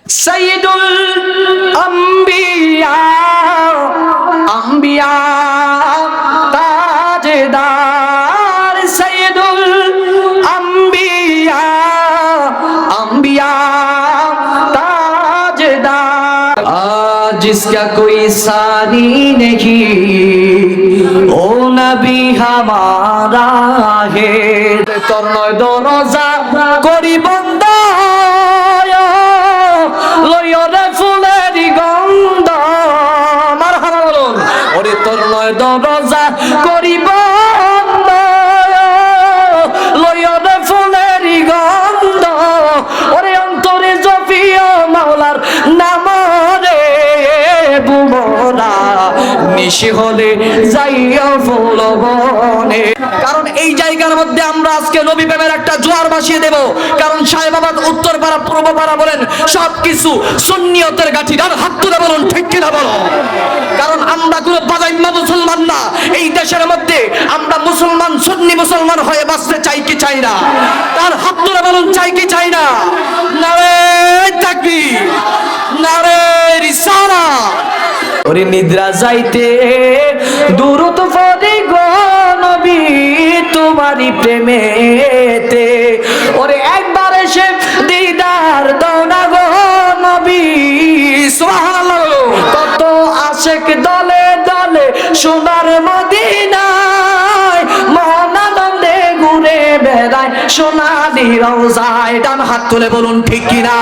সাইয়্যিদুল আম্বিয়া আম্বিয়া তাজদার সাইয়্যিদুল আম্বিয়া আম্বিয়া ताजदार आज जिसका कोई सानी नहीं ओ नबी हमारा है तोर दरजा करी बंद লয়রে ফুলের গন্ধ মারহাবা বলুন ওরে তোর নয় দরজা করি বন্ধ লয়রে ফুলের গন্ধ ওরে অন্তরে জপিও মাওলার নাম রে বুমরা নিশি হলে যাইও ফুল বনে। কারণ এই জায়গার মধ্যে আমরা আজকে নবী প্রেমের একটা জোয়ার ভাসিয়ে দেব। কারণ সাহেবাবাদ, উত্তরপাড়া, পূর্বপাড়া বলেন সবকিছু সুন্নিয়তের গাঠি। আর হাত তুলে বলুন ঠিক কিনা বলো। কারণ আমরা কোনো বাদাইম্মা মুসলমান না। এই দেশের মধ্যে আমরা মুসলমান, সুন্নি মুসলমান হয়ে বাঁচতে চাই কি চাই না? তার হাত তুলে বলুন চাই কি চাই না? নারে তাকবীর, নারে রিসালাত। ওরে নিদ্রা যাইতে দূরত পদে গো নবী তোমারি প্রেমেতে ওরে একবার এসে দিদার দাও না গো নবী সুবহানাল্লাহ। কত আশিক দলে দলে সোনার মদিনায় মহানন্দে ঘুরে বেড়ায় সোনালি রওজায়। ডান হাত তুলে বলুন ঠিক কিনা?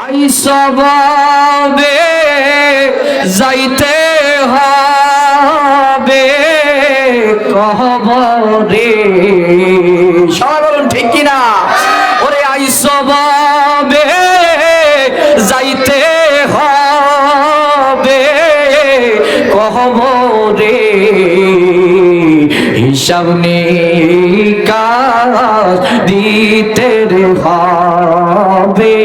আই সবে যাইতে হবে কবরে। সবাই বলুন ঠিক কিনা? ওরে আই সবে যাইতে হবে কবরে। হিসাব নিকাশ দিতে হবে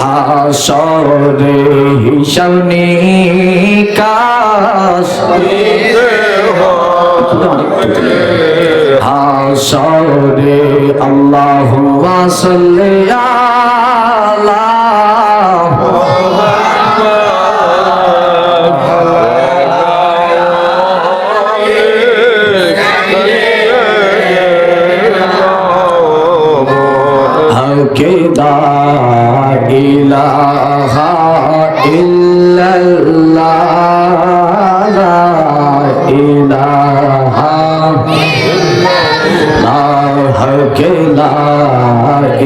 হাসরে। হিসাব নিকাশ হাসরে। আল্লাহুম্মা সাল্লি আলা ইলাহা ইল্লাল্লাহ লা ইলাহা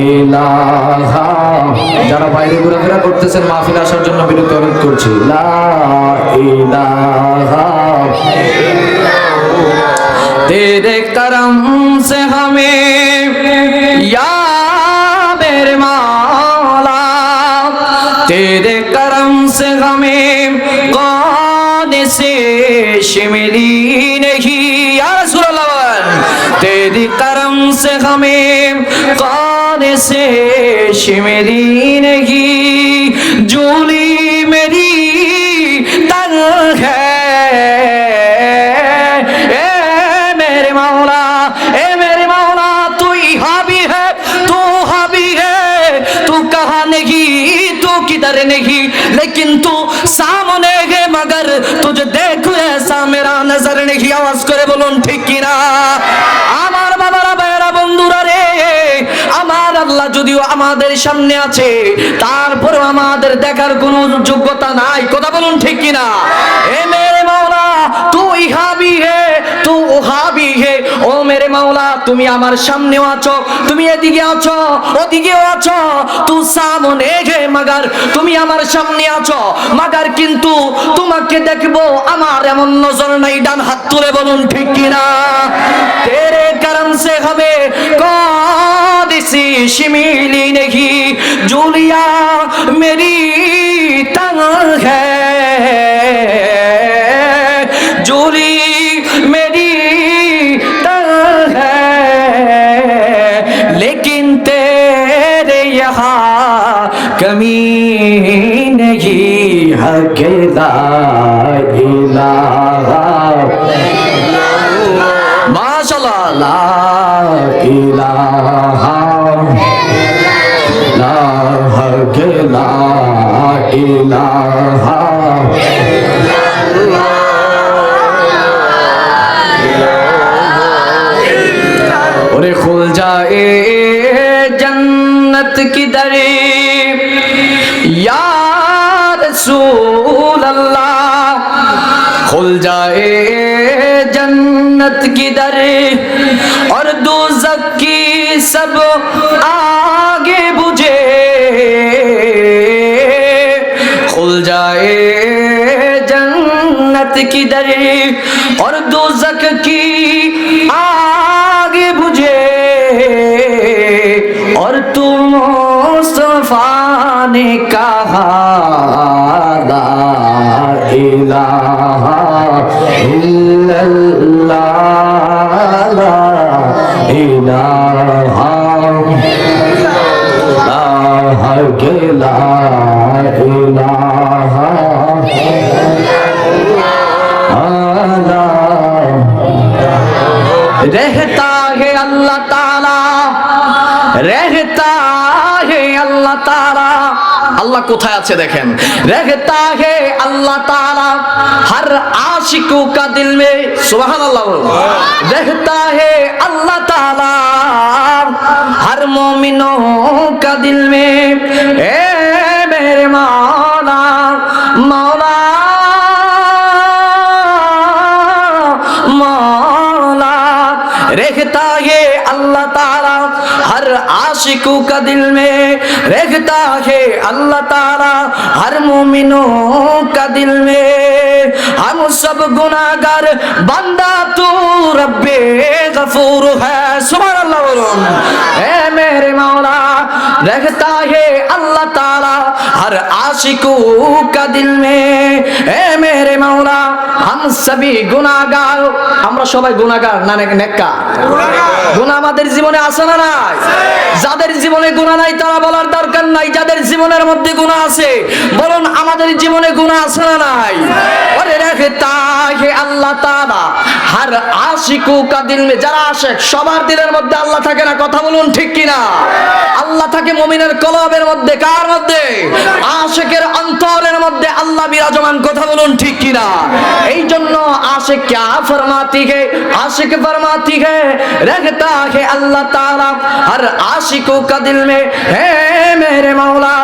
ইলাহা। যারা বাইরে ঘোরাফেরা করতেছেন মাহফিল আসার জন্য বিরত অনুরোধ করছি। লা ইলাহা তেরে করম সে হমেं या मेरे मौला तेरे करम से हमें कौन से मिली नहीं या रसूल अल्लाह। तेरे करम से हमें कौन से मिली नहीं झूली मेरी तन है मेरे मौला ए मेरे मौला तू यहाँ भी है तू वहाँ भी है तू कहाँ नहीं तू किधर नहीं लेकिन तू सामने है मगर तुझे देखो ऐसा मेरा नजर नहीं। आवाज करे बोलून ठीक किना? আমার বাবারা ভাইরা বন্ধুরা রে, আমার আল্লাহ যদিও আমাদের সামনে আছে তারপরেও আমাদের দেখার কোনো যোগ্যতা নাই। কথা বলুন ঠিক কিনা? এ মেরে মাওলা তু ইহা ভি হে তু ওহা ভি হে। ও মেরে মাওলা তুমি আমার সামনেও আছো, তুমি এদিকে আছো, ওদিকেও আছো। তু সামনে হে মাগার তুমি আমার সামনে আছো মাগার কিন্তু তোমাকে দেখবো আমার এমন নজর নাই। ডান হাত তুলে বলুন ঠিক কিনা? তেরে করম সে হবে কौन सी मिली नहीं जूलिया मेरी तंग है जूली मेरी तंग है लेकिन तेरे यहाँ कमी नहीं हक ला इलाहा माशाल्लाह ला इलाहा ला हक লা ইলাহা और खुल जाए जन्नत की दरे या रसूल अल्लाह खुल जाए जन्नत की दरे और दोज़ख की सब आगे बुझे खुल जाए जन्नत की दरे और दोज़ख की आगे बुझे और तुम मुस्तफा ने कहा ला इलाहा इल्लल्लाह ला इलाहा इल्लल्लाह रहता है अल्लाह ताला रहता है अल्लाह ताला अल्लाह কোথায় আছে দেখেন रहता है अल्लाह ताला हर आशिकों का दिल में सुभान अल्लाह रहता है अल्लाह ताला हर मोमिनों का दिल में ए मेरे मौला मौला रहता है अल्लाह ताला हर आशिकों का दिल में रहता है अल्लाह ताला हर मोमिनों का दिल में हम सब गुनाहगार बंदा तू रब्बे गफूर है सुभान अल्लाह बोलूं ऐ मेरे मौला रहता है अल्लाह ताला हर आशिकों का दिल में ऐ मेरे मौला हम सभी गुनाहगार আমরা সবাই গুনাহগার না নেককার গুনাহ আমাদের জীবনে আছে না নাই যাদের জীবনে গুনাহ নাই তারা বলার দরকার নাই যাদের জীবনের মধ্যে গুনাহ আছে বলুন আমাদের জীবনে গুনাহ আছে না নাই ওরে रहता है আল্লাহ তাআলা हर आशिकों का दिल में যারা আশিক সবার দিলের মধ্যে আল্লাহ থাকে না কথা বলুন ঠিক কি না আল্লাহ থাকে মুমিনের কলবের মধ্যে কার মধ্যে আশিকের অন্তরের মধ্যে আল্লাহ বিরাজমান কথা বলুন ঠিক কি না এইজন্য आशिक क्या फरमाती है आशिक फरमाती है रहता है अल्लाह ताला हर आशिकों का दिल में है मेरे मौला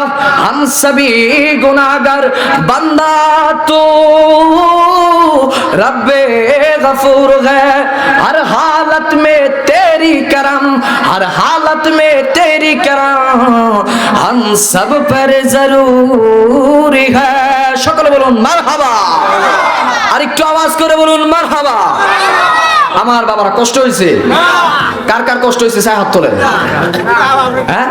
हम सभी गुनाहगार बंदा तो रब्बे गफूर है हर हालत में तेरी करम हर हालत में तेरी करम हम सब पर जरूरी है সকলে বলুন মারহাবা আর একটু আওয়াজ করে বলুন মারহাবা আমার বাবারা কষ্ট হয়েছে কার কার কষ্ট হয়েছে সাই হাত তোলেন হ্যাঁ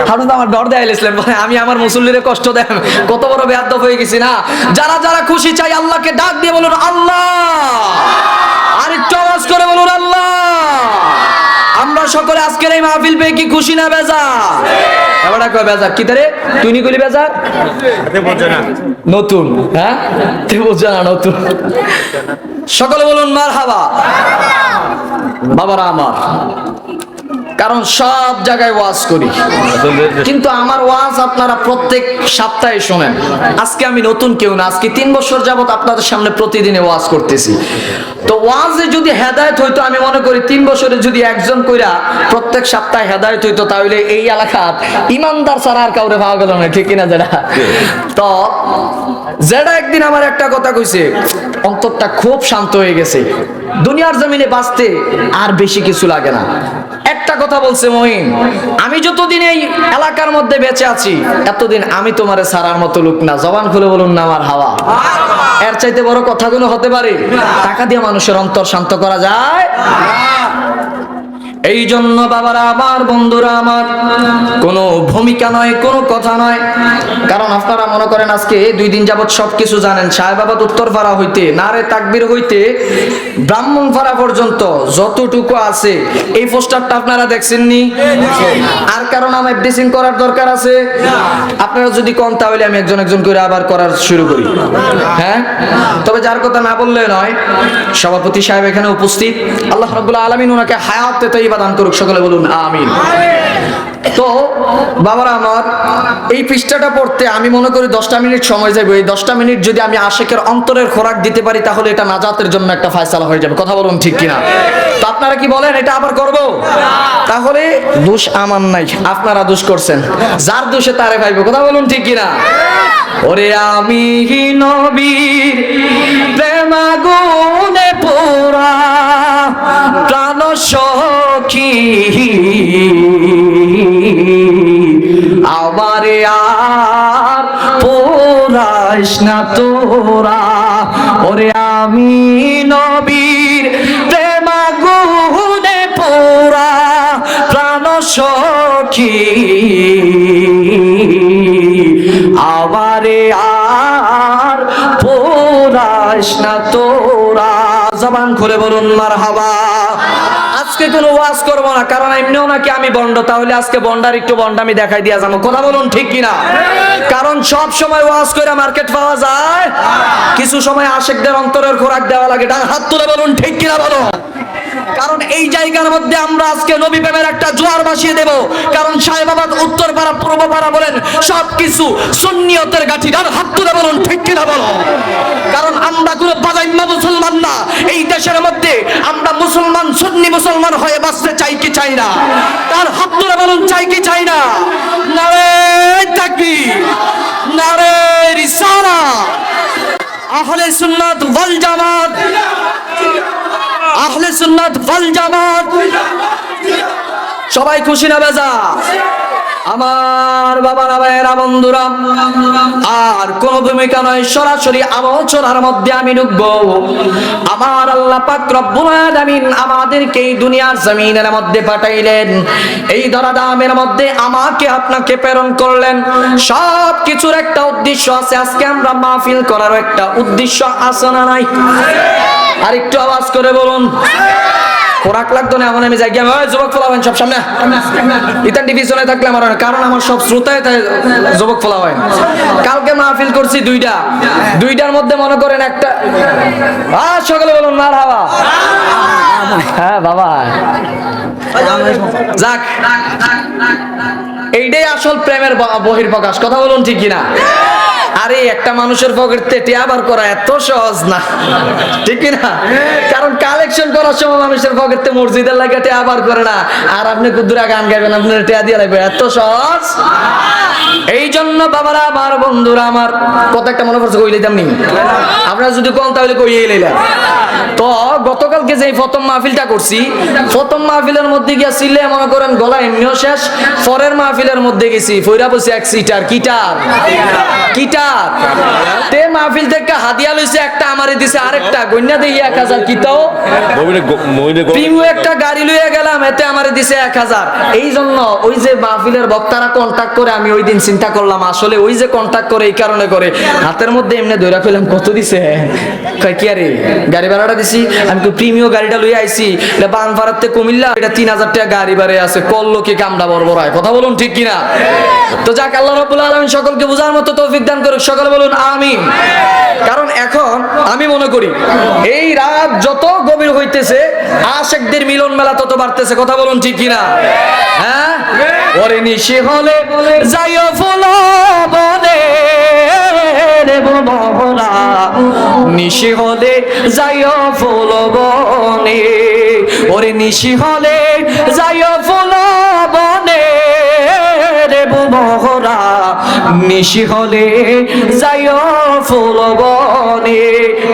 হারু তো আমার ডর দেয় ইসলাম আমি আমার মুসল্লিরে কষ্ট দেন কত বড় বেয়াদব হয়ে গেছি না যারা যারা খুশি চাই আল্লাহকে ডাক দিয়ে বলুন আল্লাহ আর একটু আওয়াজ করে বলুন আল্লাহ আমরা সকলে আজকের এই মাহফিল পেয়ে কি খুশি না বেজার এবারে কয় বেজার কি তারে তুই নি কইলি বেজার এতে বোঝা না নতুন হ্যাঁ তুই বোঝা না নতুন সকলে বলুন মারহাবা বাবারা আমার কারণ সব জায়গায় ওয়াজ করি কিন্তু আমার ওয়াজ আপনারা প্রত্যেক সপ্তাহে শুনেন আজকে আমি নতুন কেউ না আজকে 3 বছর যাবত আপনাদের সামনে প্রতিদিনে ওয়াজ করতেছি তো ওয়াজে যদি হেদায়েত হইতো আমি মনে করি 3 বছরে যদি একজন কইরা প্রত্যেক সপ্তাহে হেদায়েত হইতো তাহলে এই এলাকার ইমানদার ছাড়া আর কাউরে পাওয়া গেল না ঠিক কিনা যেটা তো যেটা একদিন আমার একটা কথা কইছে অন্তরটা খুব শান্ত হয়ে গেছে দুনিয়ার জমিনে বাঁচতে আর বেশি কিছু লাগে না একটা কথা বলছে মহিন আমি যতদিন এই এলাকার মধ্যে বেঁচে আছি এতদিন আমি তোমারে ছাড়ার মতো লোক না জবান খুলে বলুন না আমার হাওয়া এর চাইতে বড় কথাগুলো হতে পারে টাকা দিয়ে মানুষের অন্তর শান্ত করা যায় এই জন্য বাবারা আমার বন্ধুরা আমার কোনো ভূমিকা নয় কোনো কথা নয় কারণ আপনারা মনে করেন আজকে 2 দিন যাবত সবকিছু জানেন সাহেবাবাদ উত্তরপাড়া হইতে নারে তাকবীর হইতে ব্রাহ্মণপাড়া পর্যন্ত যতটুকু আছে এই পোস্টারটা আপনারা দেখছেননি আর কারণ আমার এফডিসিং করার দরকার আছে আপনারা যদি কোন তাহলে আমি একজন একজন করে আবার করার শুরু করি হ্যাঁ তবে যার কথা না বললে নয় সভাপতি সাহেব এখানে উপস্থিত আল্লাহ রাব্বুল আলামিন ওনাকে হায়াতে তৈবা কৃপা দান করুক, সকলে বলুন আমিন। তো বাবারা আমার, এই পৃষ্ঠাটা পড়তে আমি মনে করি 10টা মিনিট সময় যাবে। এই 10টা মিনিট যদি আমি আশিকের অন্তরের খোরাক দিতে পারি তাহলে এটা নাজাতের জন্য একটা ফয়সালা হয়ে যাবে। কথা বলুন ঠিক কিনা? তো আপনারা কি বলেন এটা আবার করব? তাহলে দোষ আমার নাই, আপনারা দোষ করছেন, যার দোষে তারে পাইবো। কথা বলুন ঠিক কিনা? ওরে আমি নবীর প্রেমাগুনে পোড়া প্রাণ সখী, আমারে আর পোড়াইস না তোরা। ওরে আমি নবীর প্রেমাগুনে পোড়া প্রাণ সখী, আমারে আর পোড়াইস না তোরা। জবান খুলে বলুন মারহাবা। আজকে কোনো ওয়াজ করবো না, কারণ এমনিও নাকি আমি বন্ড, তাহলে আজকে বন্ডার একটু বন্ডামি দেখাই দিয়া যাবো। কথা বলুন ঠিক কিনা? কারণ সব সময় ওয়াজ করে মার্কেট পাওয়া যায়, কিছু সময় আশিকদের অন্তরের খোরাক দেওয়া লাগে। হাত তুলে বলুন ঠিক কিনা বলো। কারণ এই জায়গার মধ্যে আমরা আজকে নবী প্রেমের একটা জোয়ার ভাসিয়ে দেব। কারণ সাহেবাবাদ, উত্তরপাড়া, পূর্বপাড়া বলেন সবকিছু সুন্নিয়তের গাঠি। হাত তুলে বলুন ঠিক কিনা বলো। কারণ আমরা কোনো বাজাইম্মা মুসলমান না। এই দেশের মধ্যে আমরা মুসলমান, সুন্নি মুসলমান হয়ে বাঁচতে চাই কি চাই না? তার হাত তুলে বলুন চাই কি চাই না? নারে তাকবীর, নারে রিসালাত। আহলে সুন্নাত ওয়াল জামাত, আহলে সুন্নাত ওয়াল জামাত। সবাই খুশি না বেজা? আমার বাবারা, ভাইয়েরা, বন্ধুরা, আর কোন ভূমিকা নয়, সরাসরি আলোচনার মধ্যে আমি ঢুকবো। আমার আল্লাহ পাক রব্বুল আলামিন আমাদেরকে এই দুনিয়ার জমিনের মধ্যে পাঠাইলেন, এই ধরাধামের মধ্যে আমাকে আপনাকে প্রেরণ করলেন। সব কিছুর একটা উদ্দেশ্য আছে। আজকে আমরা মাহফিল করার একটা উদ্দেশ্য আছে না নাই? আর একটু আওয়াজ করে বলুন। খোরাক লাগতো না এমন আমি যাই গিয়ে যুবক ফলাবেন সব সামনে ইতান ডিভিশনে থাকলে আমার, কারণ আমার সব শ্রোতায় যুবক ফলা হয়। কালকে মাহফিল করছি দুইটার মধ্যে মনে করেন একটা, সকালে বলুন মারহাবা। হ্যাঁ বাবা, যাক, এইটাই আসল প্রেমের বহির্প্রকাশ। কথা বলুন ঠিক কিনা? আরে একটা মানুষের পকেটে টিয়া বার করা এত সহজ না, ঠিক কিনা? কারণ কালেকশন করার সময় মানুষের পকেটে মসজিদের লাগে টিয়া বার করে না, আর আপনি কুদ্দুরা গান গাইবেন আপনার টিয়া দিয়ে লাগবে, এত সহজ। এই জন্য বাবারা আমার, বন্ধুরা আমার, কত একটা মনে পড়ছে, কই লইতাম নি আপনারা যদি কোন তাহলে কইয়ে লইলাম। তো গতকালকে যে প্রথম মাহফিলটা করছি, প্রথম মাহফিলের মধ্যে গিয়েছিলে মনে করেন গলা এমনিও শেষ। পরের মাহফিলের মধ্যে গেছি ফইরা বসে এক সিটার কিটার তে মাহফিল থেকে হাদিয়া লইছে একটা, আমারে দিছে আরেকটা, গন্যা দেই 1000 কিতাও প্রিমিও একটা গাড়ি লইয়া গেলাম, এতে আমারে দিছে 1000। এই জন্য ওই যে মাহফিলের বক্তারা কন্টাক্ট করে, আমি ওই দিন চিন্তা করলাম আসলে ওই যে কন্টাক্ট করে এই কারণে করে, হাতের মধ্যে এমনি ধইরা ফেলাম, কত দিছে? কয় কি আরে গাড়ি ভাড়াটা দিছি। আমি তো প্রিমিও গাড়িটা লইয়া আইছি, এটা বানপাড়াতে কুমিল্লা, এটা 3000 টাকা গাড়ি ভাড়া আছে, করলো কি কামটা বড় হয়। কথা বলুন ঠিক কিনা? তো যাক, আল্লাহ রাব্বুল আলামিন সকলকে বোঝার মতো তৌফিক দান করুক, সকলে বলুন আমিন। কারণ এখন আমি মনে করি এই রাত যত গভীর হইতেছে আশিকদের মিলন মেলা তত বাড়তেছে। কথা বলুন ঠিক কিনা? হ্যাঁ, ওরে নিশি হলে যাইও ফুল বনে রে বনরা, নিশি হলে যাইও ফুল বনে, ওরে নিশি হলে যাইও ফুল বনে রে বনরা, নিশি হলে যাইও ফুল বনে।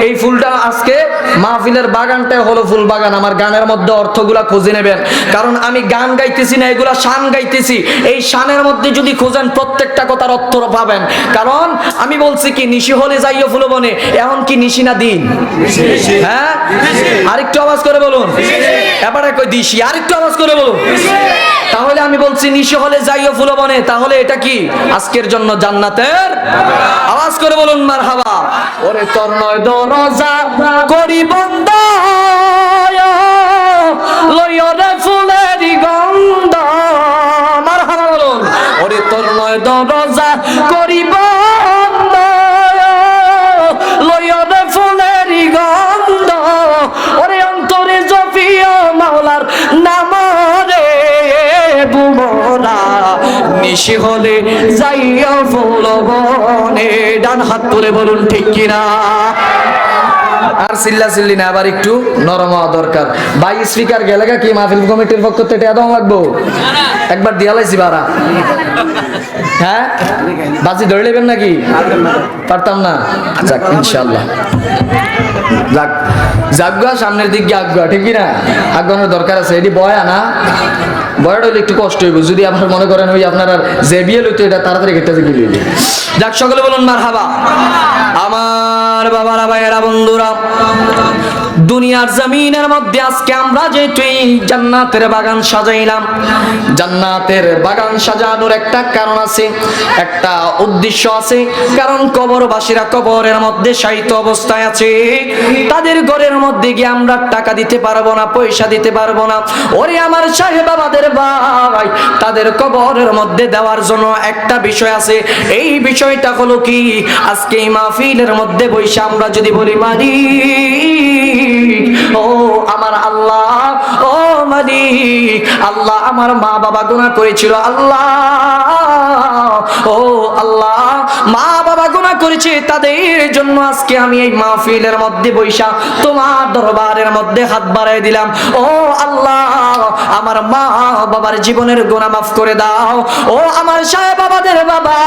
এই ফুলটা আজকে মাহফিলের বাগানটা হলো ফুল বাগান। আমার গানের মধ্যে অর্থগুলা খুঁজে নেবেন, কারণ আমি গান গাইতেছি না, এগুলা শান গাইতেছি। এই শানের মধ্যে যদি খুঁজেন প্রত্যেকটা কথার অর্থ পাবেন। কারণ আমি বলছি কি নিশি হলে যাইও ফুল বনে, এখন কি নিশি না দিন? হ্যাঁ, আরেকটু আওয়াজ করে বলুন। এবারে কই দিশি, আরেকটু আওয়াজ করে বলুন। তাহলে আমি বলছি নিশি হলে যাইও ফুল বনে, তাহলে এটা কি আজকের জন্য জান্নাতের? আওয়াজ করে বলুন মারহাবা। ওরে তোর নয় দরজা করি বন্ধ, লইও রে ফুলের গন্ধ, মারহাবা বলুন। ওরে তোর নয় দরজা করি বন্ধ, লইও রে ফুলের গন্ধ, ওরে অন্তরে জপিও মাওলার নাম নিশি হলে যাইয়া ফুল বনে। ডান হাত তুলে বলুন ঠিক কিনা। আর চিল্লা চিল্লি না, আবার একটু নরম হওয়া দরকার। ভাই স্পিকার গেলে কি মাহফিল কমিটির পক্ষ থেকে এটা লাগবো? একবার দিয়া লাইছি বারা। হ্যাঁ বাজি ধরে নেবেন নাকি? পারতাম না। যাক ইনশাআল্লাহ, যাক যাগুয়া সামনের দিক গিয়ে আগুয়া, ঠিক না? আগুয়ানোর দরকার আছে। এটি বয়া না, বয়াটা হইলে একটু কষ্ট হইব। যদি আবার মনে করেন ওই আপনার যে বিয়ে লইতো এটা তাড়াতাড়ি খেতে গিয়ে। যাক সকলে বলুন মারহাবা। আমার বাবারা, ভাইয়েরা, বন্ধুরা, দুনিয়ার জমিনের মধ্যে আজকে আমরা যেহেতু এই জান্নাতের বাগান সাজাইলাম, জান্নাতের বাগান সাজানোর একটা কারণ আছে, একটা উদ্দেশ্য আছে। কারণ কবরবাসীরা কবরের মধ্যে শায়িত অবস্থায় আছে, তাদের ঘরের মধ্যে গিয়ে আমরা টাকা দিতে পারবো না, পয়সা দিতে পারবো না। ওরে আমার সাহেব বাবাদের ভাই, তাদের কবরের মধ্যে দেওয়ার জন্য একটা বিষয় আছে। এই বিষয়টা হলো কি, আজকে এই মাহফিলের মধ্যে বসে আমরা যদি বলি মালিক ও আমার আল্লাহ, ও মালিক আল্লাহ, আমার মা বাবা গুনাহ করেছিল আল্লাহ, ও আল্লাহ মা বাবা গুনাহ করেছে, তাদের জন্য আজকে আমি এই মাহফিলের মধ্যে বসা তোমার দরবারের মধ্যে হাত বাড়াই দিলাম। ও আল্লাহ, আমার মা বাবার জীবনের গুনাহ মাফ করে দাও। ও আমার সাহেব বাবাদের বাবা,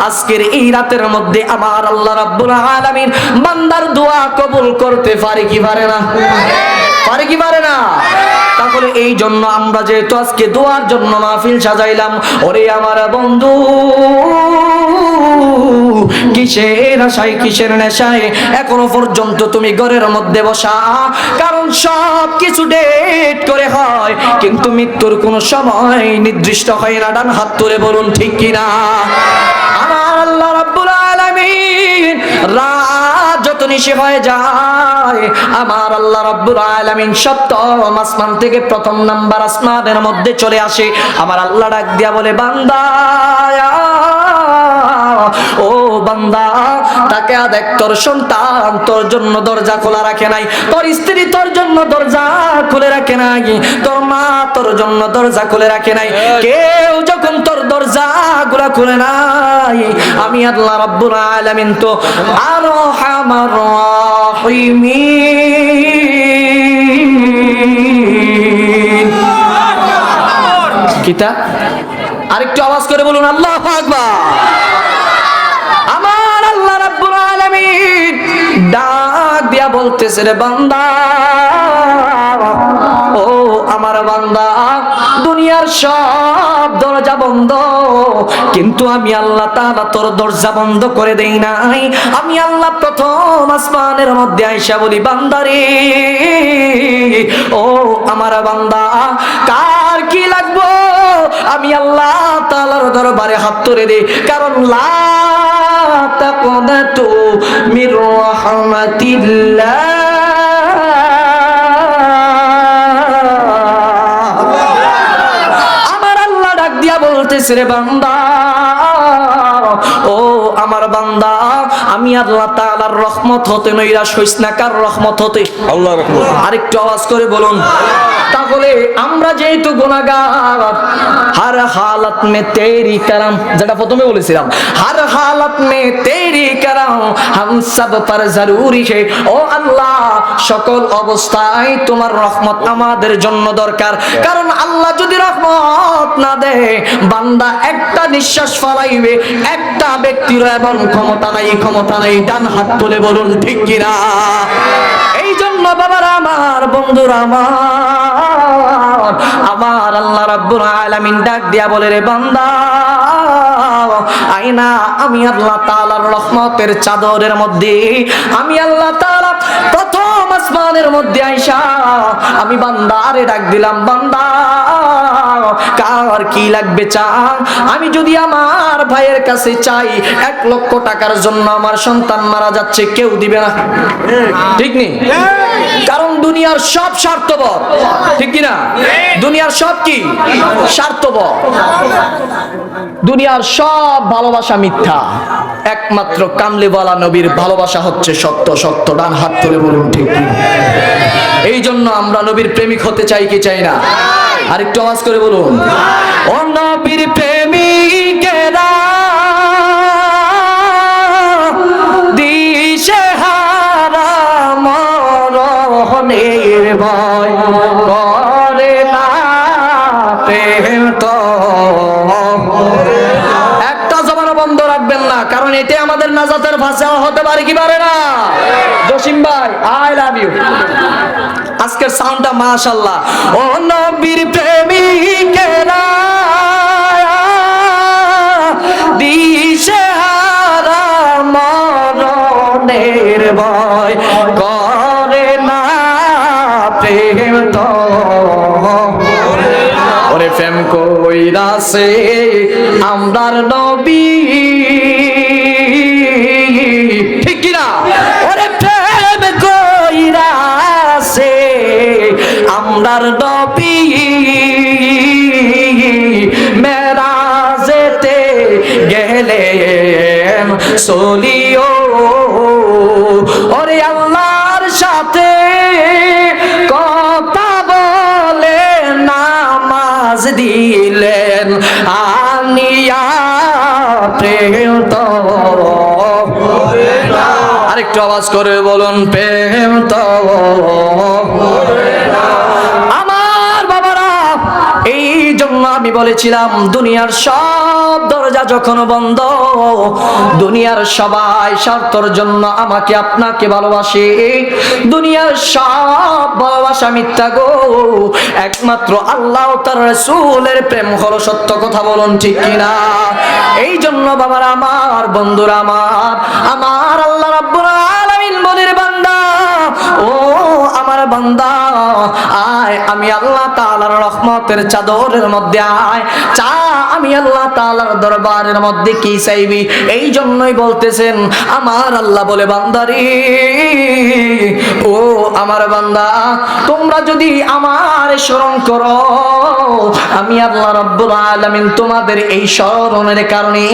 আজকের এই রাতের মধ্যে আমার আল্লাহ রাব্বুল আলামিন বান্দার দোয়া কবুল করতে পারে কি পারে না? পারে কি পারে না? তাহলে এই জন্য আমরা যেহেতু আজকে দোয়ার জন্য মাহফিল সাজাইলাম, ওরে আমার বন্ধু কিসের আশায় কিসের নেশায় এখনো পর্যন্ত তুমি ঘরের মধ্যে বসা? কারণ সব কিছু ডেট করে হয়, কিন্তু মৃত্যুর কোনো সময় নির্দিষ্ট হয় না। ডান হাত তুলে বলুন ঠিক কিনা। আমার আল্লাহ রাব্বুল আলামিন রাত যত নিশি হয়ে যায়, আমার আল্লাহ রাব্বুল আলামিন সপ্তম আসমান থেকে প্রথম নাম্বার আসমানের মধ্যে চলে আসে। আমার আল্লাহ ডাক দিয়া বলে, বান্দা ও বান্দা, তাকে দেখ, তোর সন্তান তোর জন্য দরজা খোলা রাখে নাই, তোর স্ত্রী তোর জন্য দরজা খুলে রাখে নাই, তোর মা তোর জন্য দরজা খুলে রাখে নাই। কেউ যখন তোর দরজা গুলা খুলে নাই, আমি আল্লাহ রাব্বুল আলামিন তো আরহামার রাহিমিন। কিতা আরেকটু আওয়াজ করে বলুন আল্লাহু আকবার। আমার আল্লাহ রাব্বুল আলামিন ডাক দিয়া বলতেছে, রে বান্দা, ও আমার বান্দা, দুনিয়ার সব দরজা বন্ধ, কিন্তু আমি আল্লাহ তাআলা তোর দরজা বন্ধ করে দেই নাই। আমি আল্লাহ প্রথম আসমানের মধ্যে আইসা বলি, বান্দারে ও আমার বান্দা, কার কি লাগবো আমি আল্লাহ তাআলার দরবারে হাত তুলে দেই। কারণ লা তাকনাতু মির রাহমাতিল্লাহ, আমার আল্লাহ ডাক দিয়া বলতেছে, রে বান্দা, ও আমার বান্দা, আমি আল্লাহ তাআলার রহমত হতে নৈরাশ হইস না। কার রহমত হতে? আল্লাহর রহমত। আরেকটু আওয়াজ করে বলুন। তাহলে আমরা যেহেতু গুনাহগার, হর হালত মে তেরি করম, যেটা প্রথমে বলেছিলাম, হর হালত মে তেরি করম হাম সব পর জরুরি है। ও আল্লাহ, সকল অবস্থায় তোমার রহমত আমাদের জন্য দরকার। কারণ আল্লাহ যদি রহমত না দেয়, বান্দা একটা নিঃশ্বাস ফলাইবে, একটা ব্যক্তির এমন ক্ষমতা নাই। ডান হাত তুলে বলুন ঠিক কিনা। এই জন্য বাবারা আমার, বন্ধুরা আমার আল্লাহ রাব্বুল আলামিন ডাক দিয়া বলে, রে বান্দা, আইনা আমি আল্লাহ তাআলার রহমতের চাদরের মধ্যে, আমি আল্লাহ তাআলা প্রথম আসমানের মধ্যে আইসা আমি বান্দারে ডাক দিলাম, বান্দা কার কি লাগবে চা। আমি যদি আমার ভাইয়ের কাছে চাই 1 লক্ষ টাকার জন্য আমার সন্তান মারা যাচ্ছে, কেউ দিবে না, ঠিক নেই? কারণ দুনিয়ার সব স্বার্থপর, ঠিক কিনা? দুনিয়ার সব কি স্বার্থপর, দুনিয়ার সব ভালোবাসা মিথ্যা, একমাত্র কামলিওয়ালা নবীর ভালোবাসা হচ্ছে সত্য। সত্য। ডান হাত তুলে বলুন ঠিক কি। এই জন্য আমরা নবীর প্রেমিক হতে চাই কি চাই না? আরেকটু আওয়াজ করে বলুন, ও নবীর প্রেমিক বন্ধ রাখবেন না, কারণ এটাই আমাদের নাজাতের ভাষা হতে পারে কি পারে না? জসিম ভাই আই লাভ ইউ। আজকের সাউন্ডটা মাশাআল্লাহ। ও নবীর প্রেমিকেরা দিশেহারা মরণের ভয় করে না প্রেম তো ওরে প্রেম কইরাছে আমরার নবী, ঠিক কি না? ওরে প্রেম কইরাছে আমরার নবী, মেরাজেতে গেলেন চলিও ওরে আল্লাহর সাথে কথা বলে নামাজ দিলেন আনিয়া প্রেম তো আরেকটু আওয়াজ করে বলুন প্রেম তো। আমার বাবারা, এই জন্য আমি বলেছিলাম দুনিয়ার সব দরজা যখন বন্ধ, দুনিয়ার সবাই স্বার্থর জন্য আমাকে আপনাকে ভালোবাসে, দুনিয়ার সব ভালোবাসা মিথ্যা গো, একমাত্র আল্লাহ তার রাসূলের প্রেম হলো সত্য। কথা বলুন ঠিক কিনা? এই জন্য বাবারা আমার, বন্ধুরা আমার, আমার আল্লাহ রাব্বুল আলামিন বলের বান্দা, ও আমার বান্দা আয় আমি আল্লাহ তাআলার রহমতের চাদরের মধ্যে আয়, চা আমি আল্লাহ তাআলার দরবারের মধ্যে কি চাইবি। এই জন্যই বলতেছেন আমার আল্লাহ বলে বান্দারে, ও আমার বান্দা তোমরা যদি আমার স্মরণ করো, আমি আল্লাহ রাব্বুল আলামিন তোমাদের এই স্মরণের কারণে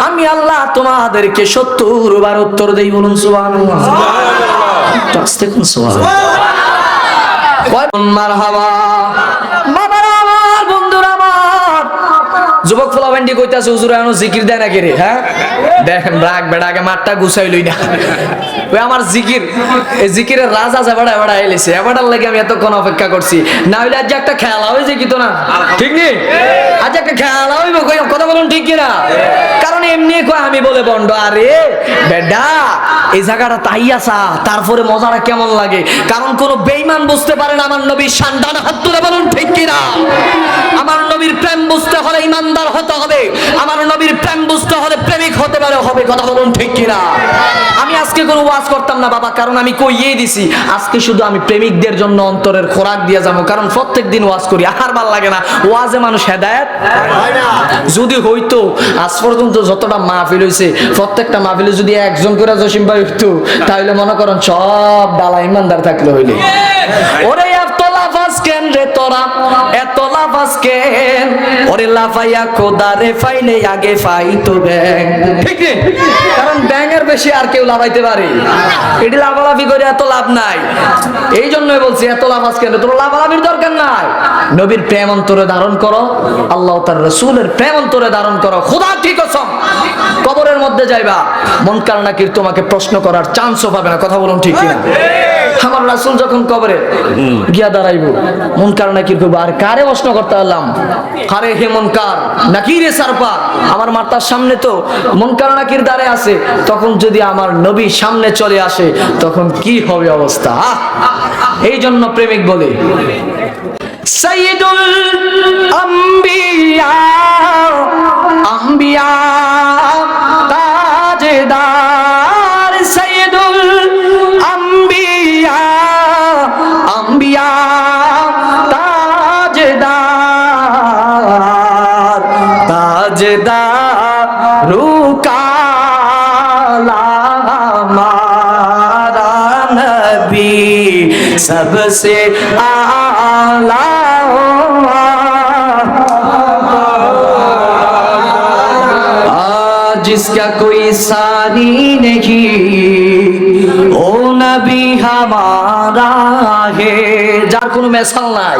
আমি আল্লাহ তোমাদেরকে 70 বার উত্তর দেই। বলুন সুবহানাল্লাহ। মারহাবা। বাবারা আমার, বন্ধুরা আমার, যুবক ফলাবেন্ডি কইতাছে হুজুর এখনো জিকির দেয় নাকি রে? হ্যাঁ দেখেন রাগ বেড়া আগে মাঠটা গুছাই লই না। ওই আমার জিকির, এই জিকিরের রাজা এবারে এবারে এলেছে, এবারের লাগে আমি এতক্ষণ অপেক্ষা করছি। না হইলে আজ একটা খেলা হয়েছে কি তো না, ঠিক নেই? আজ একটা খেলা হইব, কথা বলুন ঠিক কিনা? কারণ এমনি কয় আমি বলে বন্ড, আরে বেডা এই জায়গাটা তাই আসা, তারপরে মজাটা কেমন লাগে? কারণ কোন বেঈমান বুঝতে পারে না আমার নবীর শান। ডান হাত তুলে বলুন ঠিক কিনা? আমার নবীর প্রেম বুঝতে হলে ইমানদার হতে হবে, আমার নবীর প্রেম বুঝতে হলে প্রেমিক হতে পারে হবে। কথা বলুন ঠিক কিনা? আমি আজকে কোনো ওয়াজ করতাম না বাবা, কারণ আমি কইয়েই দিছি আজকে শুধু আমি প্রেমিকদের জন্য অন্তরের খোরাক দিয়ে যাবো, কারণ প্রত্যেক দিন ওয়াজ করি, আর ভাল লাগে না। ওয়াজে মানুষ হেদায়েত যদি হইতো, আজ পর্যন্ত যতটা মাহফিল হইছে প্রত্যেকটা মাহফিলে যদি একজন করে জসিম ভাই হইতো, তাহলে মনে করেন সব ডালা ইমানদার থাকলে হইলে। ওরে এত লাফাজ কেন রে তোরা, এত লাফাজ কেন? ওরে লাফাইয়া খোদারে ফাইলে আগে ফাইতো ব্যাং, ঠিক নেই? কারণ ব্যাঙের বেশি আর কেউ লাফাইতে পারে, এটি লাফালাফি করে এত লাভ নাই। এই জন্যই বলছি এত লাফাজ কেন? তোর লাফালাফির দরকার নাই। নবীর প্রেম অন্তরে ধারণ করো, আল্লাহ তার রাসূলের প্রেম অন্তরে ধারণ করো। খোদা কি কসম, কবরের মধ্যে যাইবা মুনকার নাকির তোমাকে প্রশ্ন করার চান্সও পাবে না। কথা বলুন ঠিক কিনা? আমার রাসূল যখন কবরে গিয়া দাঁড়াইব, মুনকার নাকির কইব, আর কারে প্রশ্ন করতে আল্লাহ? আরে হে মুনকার নাকিরে সারপা, আমার মাথার সামনে তো মুনকার নাকির দাঁড়ায় আছে, তখন যদি আমার নবী সামনে চলে আসে তখন কি হবে অবস্থা? এই জন্য প্রেমিক বলে সাইয়্যিদুল আম্বিয়া, আম্বিয়া তাজদার, সাইয়্যিদুল আম্বিয়া, আম্বিয়া তাজদার, তাজদার রুকালা हमारा नबी सबसे आला, जिसका कोई सानी नहीं ओ नबी हमारा है। যার কোনো মেসাল নাই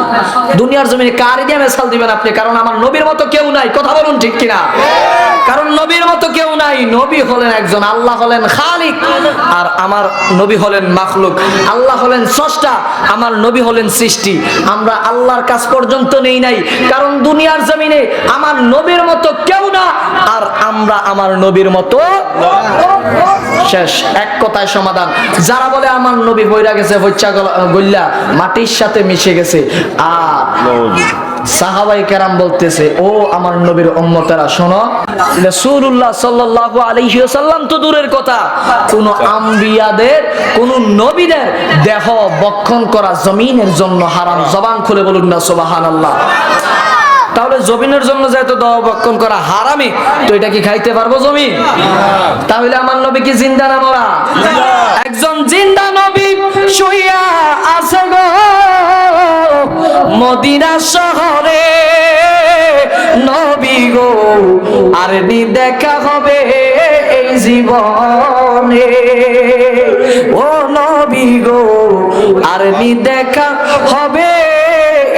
দুনিয়ার জমিনে, কারে দিয়ে মেসাল দিবেন আপনি? কারণ আমার নবীর মতো কেউ নাই। কথা বলুন ঠিক কিনা? কারণ নবীর মতো কেউ নাই। নবী হলেন একজন, আল্লাহ হলেন খালিক, আর আমার নবী হলেন মাখলুক। আল্লাহ হলেন স্রষ্টা, আমার নবী হলেন সৃষ্টি। আমরা আল্লাহর কাছ পর্যন্ত নেই নাই, কারণ দুনিয়ার জমিনে আমার নবীর মতো কেউ না, আর আমরা আমার নবীর মতো। শেষ, এক কথায় সমাধান। যারা বলে আমার নবী বইরা গেছে, হইচা গল্লা মাটির সাথে মিশে গেছে, আর সাহাবায়ে কেরাম বলতেছে, ও আমার নবীর উম্মতেরা শোনো, রাসূলুল্লাহ সাল্লাল্লাহু আলাইহি ওয়াসাল্লাম তো দূরের কথা, কোন আম্বিয়াদের, কোন নবীদের দেহ বক্ষণ করা জমিনের জন্য হারাম। জবান খুলে বলুন না সুবহানাল্লাহ। তাহলে জমিনের জন্য যেহেতু দেহ বক্ষণ করা হারামি, তো এটা কি খাইতে পারবো জমিন? তাহলে আমার নবী কি জিন্দা না মরা? একজন জিন্দা নবী শুইয়া আছে গো মদিনা শহরে, নবী গো আর দেখা হবে এই জীবনে, ও নবী গো আর দেখা হবে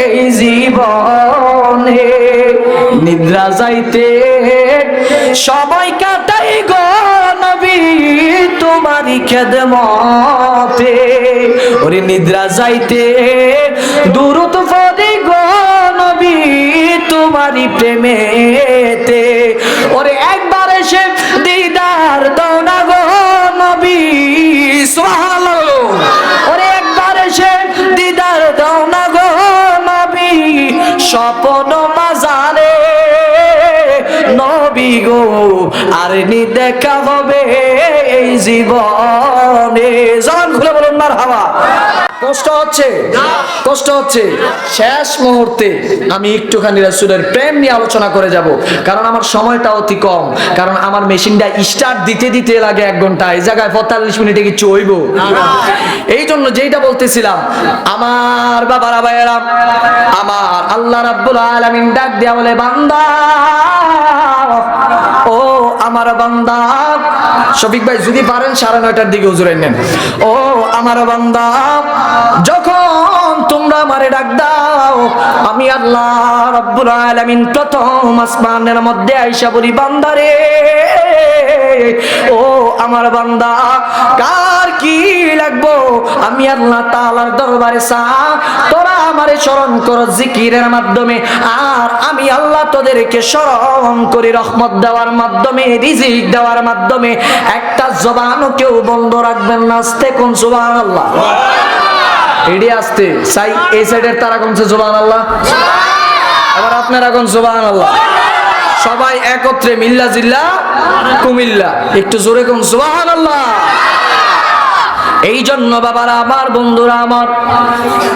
এই জীবনে। নিদ্রা যাইতে সময় কাটাই গো নবী তোমারই খেদমতে, ওরে নিদ্রা যাইতে দুরূদ পড়ি গো নবী তোমারই প্রেমেতে, ওরে একবার এসে দিদার দাও না গো নবী, সুবহানাল্লাহ। ওরে একবার এসে দিদার দাও না গো নবী, স্বপ্ন মাজারে নবী গো আর দেখা হবে এই জীবনে। জান খুলে বলুন মারহাবা। কষ্ট হচ্ছে, কষ্ট হচ্ছে। শেষ মুহূর্তে আমি একটুখানি রাসূলের প্রেম নিয়ে আলোচনা করে যাব, কারণ আমার সময়টা অতি কম, কারণ আমার মেশিনটা স্টার্ট দিতে দিতে লাগে 1 ঘন্টা, এই জায়গায় 45 মিনিটে কিছু হইব। এই জন্য যেটা বলতেছিলাম, আমার বাবারা ভাইয়েরা, আমার আল্লাহ রাব্বুল আলামিন ডাক দেয়া বলে, বান্দা ও আমার বান্দা, শফিক ভাই যদি পারেন 9:30টার দিকে হুজুরের নেন। ও আমার বান্দা, যখন তোমরা আমারে ডাক দাও, আমি আল্লাহ রাব্বুল আলামিন প্রথম আসমানের মধ্যে আইসা বলি, বান্দারে ও আমার বান্দা, কার কি লাগবো আমি আল্লাহ তাআলার দরবারে চা, তোরা আমারে স্মরণ কর জিকিরের মাধ্যমে, আর আমি আল্লাহ তোদেরকে স্মরণ করি রহমত দেওয়ার মাধ্যমে, রিজিক দেওয়ার মাধ্যমে। একটা জবানও কেউ বন্ধ রাখবেন না। আস্তে কোন সুবহানাল্লাহ। এডি আসতে চাই, এই সাইডের তারা কোনছে সুবহানাল্লাহ, আবার আপনারা কোন সুবহানাল্লাহ। সবাই একত্রে মিল্লা জিল্লা কুমিল্লা, একটু জোরে কোন সুবহানাল্লাহ। এই জন্য বাবারা আমার, বন্ধুরা আমার,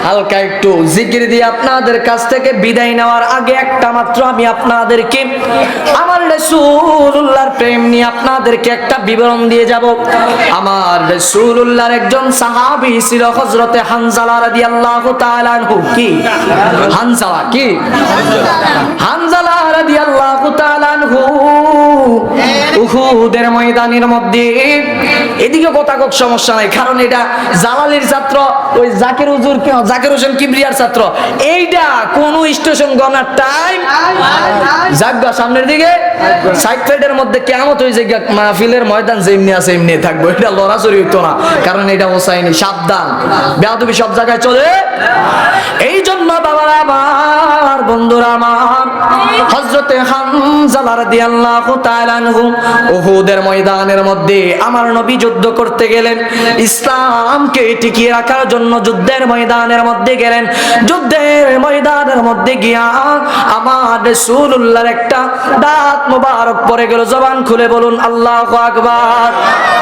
হালকা একটু জিকির দিয়ে আপনাদের কাছ থেকে বিদায় নেওয়ার আগে একটা মাত্র আমি আপনাদেরকে আমার রাসূলুল্লাহর প্রেম নিয়ে আপনাদেরকে একটা বিবরণ দিয়ে যাব। আমার রাসূলুল্লাহর একজন সাহাবী ছিল হযরতে হানজালা রাদিয়াল্লাহু তাআলা আনহু। কি হানজালা? কি হানজালা রাদিয়াল্লাহু তাআলা আনহু উহুদের ময়দানের মধ্যে, এদিকে কথা কক সমস্যা নাই, কারণ এটা জালালির ছাত্র, ওই জাকির হুজুর, জাকির হোসেন কিবরিয়ার ছাত্র। এইটা কোন স্টেশন গণার টাইম জাগা সামনের দিকে সাইড সাইডের মধ্যে কিয়ামত হয়ে যায়, মাহফিলের ময়দান যেমনি আছে এমনি থাকবো। এটা লড়াচড়ি হইতো না, কারণ এটা হোসাইনি, সাবধান, বেয়াদবি সব জায়গায় চলে। এই জন্য বাবারা আমার, বন্ধুরা আমার, হযরতে হানজালা রাদিয়াল্লাহু তাআলা আনহু উহুদের ময়দানের মধ্যে আমার নবী যুদ্ধ করতে গেলেন, ইসলামকে টিকিয়ে রাখার জন্য যুদ্ধের ময়দানের মধ্যে গেলেন। যুদ্ধের ময়দানের মধ্যে গিয়া আমার রাসূলুল্লাহর একটা দাঁত মোবারক পড়ে গেল। জবান খুলে বলুন আল্লাহু আকবার।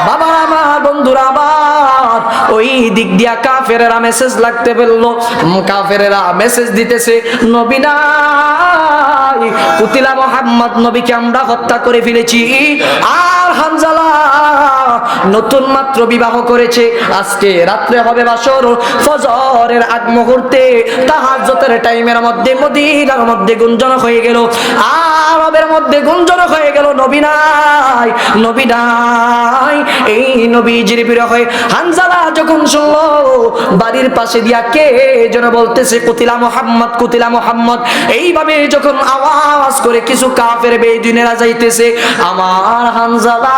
বাবা আমার, বন্ধুরা আমার, ওই দিক দিয়া কাফেরেরা মেসেজ লাগতে ফেললো। কাফেরেরা মেসেজ দিতেছে, নবী নাই, কুতিলা মুহাম্মদ, নবীকে আমরা হত্যা করে ফেলেছি। আর হানজালা নতুন মাত্র বিবাহ করেছে, আজকে রাত্রে হবে বাসর, ফজরের আগ মুহূর্তে তাহাজ্জুদের টাইমের মধ্যে মদিনার মধ্যে গুঞ্জন হয়ে গেল, আরবের মধ্যে গুঞ্জন হয়ে গেল, নবী নাই, নবী নাই। এই নবীজির বিরহে হানজালা যখন শুনলো বাড়ির পাশে দিয়া কে যেন বলতেছে কুতিলা মুহাম্মদ, কুতিলা মুহাম্মদ, এইভাবে যখন আওয়াজ করে কিছু কাফের বেদুইনেরা যাইতেছে, আমার হানজালা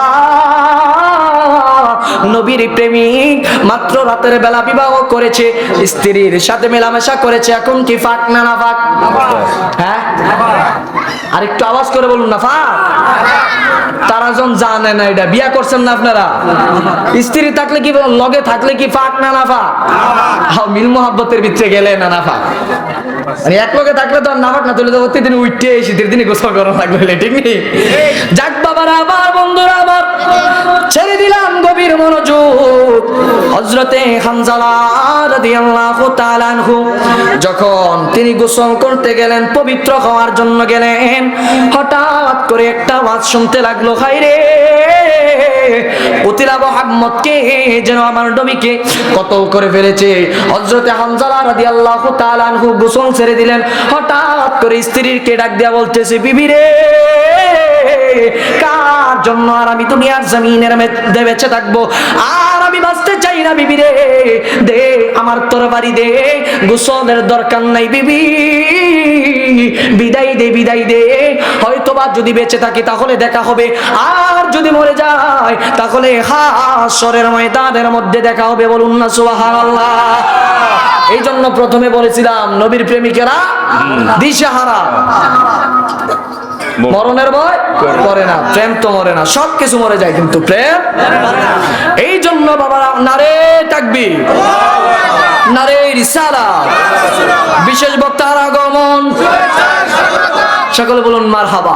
নবীর প্রেমিক, মাত্র রাতের বেলা বিবাহ করেছে, স্ত্রীর সাথে মেলামেশা করেছে, এখন কি ফাক না না ফাক? হ্যাঁ, আর একটু আওয়াজ করে বলুন না ফাক। তারা জন জানে না এটা, বিয়া করছেন না আপনারা, স্ত্রী থাকলে কি লগে থাকলে কি ফাক না না ফাক? মিল মোহাব্বতের ভিতরে গেলে না না ফাক। এক লগে থাকলে তো আর নাফাক না, তুলে তো প্রতিদিন উঠতে শীতের দিনে গোসল করা লাগবে, ঠিক নেই? যাক বাবারা, আবার বন্ধুরা, আবার ছেড়ে দিলাম গভীর মনোযোগ। হযরতে হানজালা রাদিয়াল্লাহু তাআলা আনহু যখন তিনি গোসল করতে গেলেন, পবিত্র হওয়ার জন্য গেলেন, হঠাৎ করে একটা আওয়াজ শুনতে লাগলো, হায়রে কুতিলা মুহাম্মদকে যেন আমার নবীকে কতল করে ফেলেছে। হযরতে হানজালা রাদিয়াল্লাহু তাআলা আনহু গোসল ছেড়ে দিলেন, হঠাৎ করে স্ত্রীকে ডাক দিয়া বলতেছে, বিবি রে, কার জন্য আর আমি দুনিয়ার জমিনের মধ্যে বেঁচে থাকবো, আর আমি বাঁচতে চাই না, বিবি রে, দে আমার তরবারি দে, গোসলের দরকার নাই বিবি, বিদায় দে, বিদায় দে, হয়তোবা যদি বেঁচে থাকি তাহলে দেখা হবে, আর যদি মরে যায় তাহলে হাসরের ময়দানের মধ্যে দেখা হবে, বলুন না সুবহানাল্লাহ। এই জন্য প্রথমে বলেছিলাম নবীর প্রেমিকেরা দিশেহারা, মরণের ভয় করে না, প্রেম তো মরে না, সবকিছু মরে যায় কিন্তু প্রেম। এই জন্য বাবারা, নারে তাকবীর, নারে রিসালাত, বিশেষ বক্তার আগমন, সকলে বলুন মারহাবা।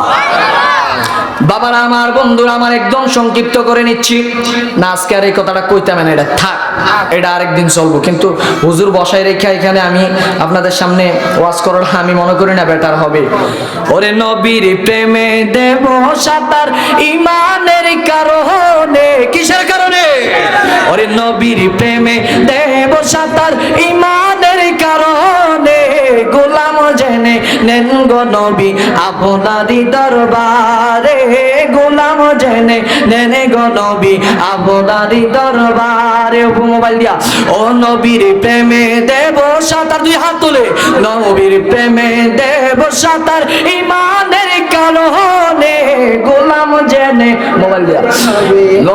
বাবারা আমার, বন্ধুরা আমার, একদম সংক্ষিপ্ত করে নিচ্ছি না, আজকে আর এই কথাটা কইতাম না, এটা থাক, এটা আরেকদিন চলবো, কিন্তু হুজুর বসাই রেখে এখানে আমি আপনাদের সামনে ওয়াজ করার আমি মনে করি না বেটার হবে। ওরে নবীর প্রেমে দেব সাতার ইমানের কারণে, কিসের কারণে? ওরে নবীর প্রেমে দেব সাতার ইমানের কারণে, গোলাম জেনে নেন গো নবী আপনারই দরবারে, গোলাম জেনে নেন গো নবী আপনারই দরবারে। মোবাইল দিয়া, ও নবীর প্রেমে দেব সাতার, দুই হাত তুলে, নবীর প্রেমে দেব সাতার ইমানের কারণে, গোলাম জেনে, মোবাইল দিয়া,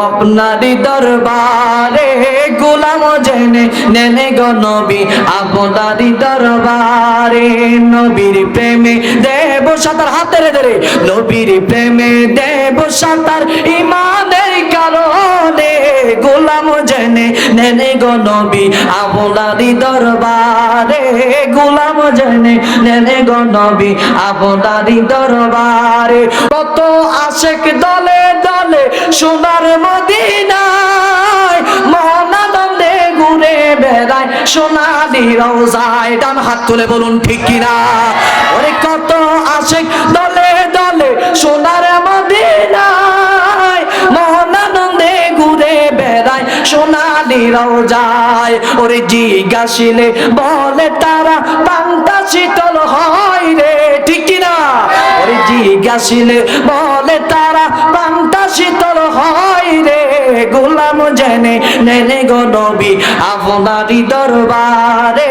আপনারই দরবারে, গোলাম জেনে নেন গো নবী আপনারই দরবারে। নবীর প্রেমে দেব সাতার, হাতের ধরে, নবীর প্রেমে দেব সাতার ইমানের কারণে, গোলাম জেনে নেন গো নবী আপনারই দরবারে, গোলাম জেনে নেন গো নবী আপনারই দরবারে। কত আশিক দলে দলে সোনার মদিনায়, মহানন্দে ঘুরে বেড়ায় সোনালি রওজায়, ডান হাত তুলে বলুন ঠিক কিনা? ওরে কত আশিক দলে দলে সোনার মদিনায়, মহানন্দে ঘুরে বেড়ায় সোনালি রওজায়, ওরে জিজ্ঞাসিলে বলে তারা পান্তা শীতল হয় রে, ঠিক কিনা? ওরে জিজ্ঞাসিলে বলে তারা পান্তা শীতল হয় রে, গোলাম জেনে নেন গো নবী আপনারই দরবারে,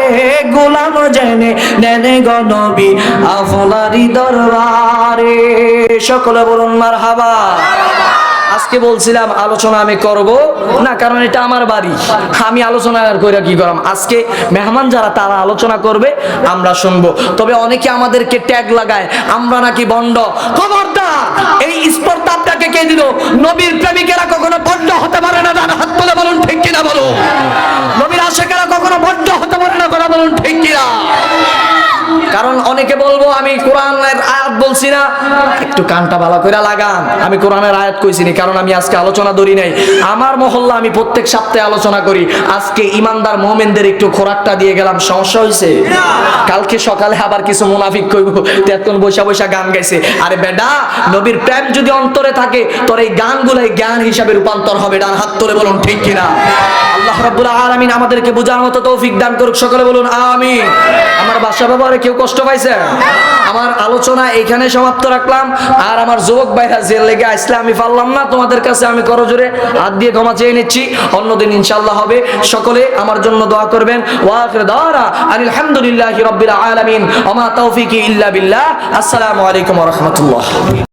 গোলাম জেনে নেন গো নবী আপনারই দরবারে। সকলে বলুন মারহাবা। আজকে বলছিলাম আলোচনা আমি করব না, কারণ এটা আমার বাড়ি, আমি আলোচনা করে কি করলাম, আজকে মেহমান যারা তারা আলোচনা করবে, আমরা শুনবো। তবে অনেকে আমাদেরকে ট্যাগ লাগায় আমরা নাকি ভণ্ড, খবরদার, এই স্পর্ধা আপনাকে কে দিল? নবীর প্রেমিকেরা কখনো ভণ্ড হতে পারে না, হাত তুলে বলুন ঠিক কিনা বলো। নবীর আশিকেরা কখনো ভণ্ড হতে পারে না, বলুন ঠিক কিনা? কারণ অনেকে বলবো আমি কোরআনের আয়াত বলছি বলছি না, একটু কানটা ভালো করে লাগান। আমি কোরআনের আয়াত কইছি না, কারণ আমি আজকে আলোচনা ধরি নাই। আমার মহল্লা আমি প্রত্যেক সপ্তাহে আলোচনা করি। আজকে ইমানদার মুমিনদের একটু খোরাকটা দিয়ে গেলাম, সমস্যা হইছে? কালকে সকালে আবার কিছু মুনাফিক কইব তেতন বৈশা বৈশা গান গাইছে। আরে বেডা, নবীর প্রেম যদি অন্তরে থাকে তোর এই গানগুলাই জ্ঞান হিসাবে রূপান্তর হবে। ডান হাত তুলে বলুন ঠিক কিনা। আল্লাহ রাব্বুল আলামিন আমাদেরকে বোঝার মতো তৌফিক দান করুক, সকলে বলুন আমিন। আমার বাসা ব্যবহারে কেউ কষ্ট পাইছে? আমার আলোচনা এখানে সমাপ্ত রাখলাম। আর আমার যুবক ভাইরা জেল লেগে আসলে আমি পারলাম না, তোমাদের কাছে আমি করজোরে হাত দিয়ে ক্ষমা চেয়ে নিচ্ছি। অন্যদিন ইনশাআল্লাহ হবে। সকলে আমার জন্য দোয়া করবেন। ওয়া আখিরু দাওয়ানা আলহামদুলিল্লাহি রাব্বিল আলামিন ওয়া মা তাওফীকি ইল্লা বিল্লাহ। আসসালামু আলাইকুম ওয়া রাহমাতুল্লাহ।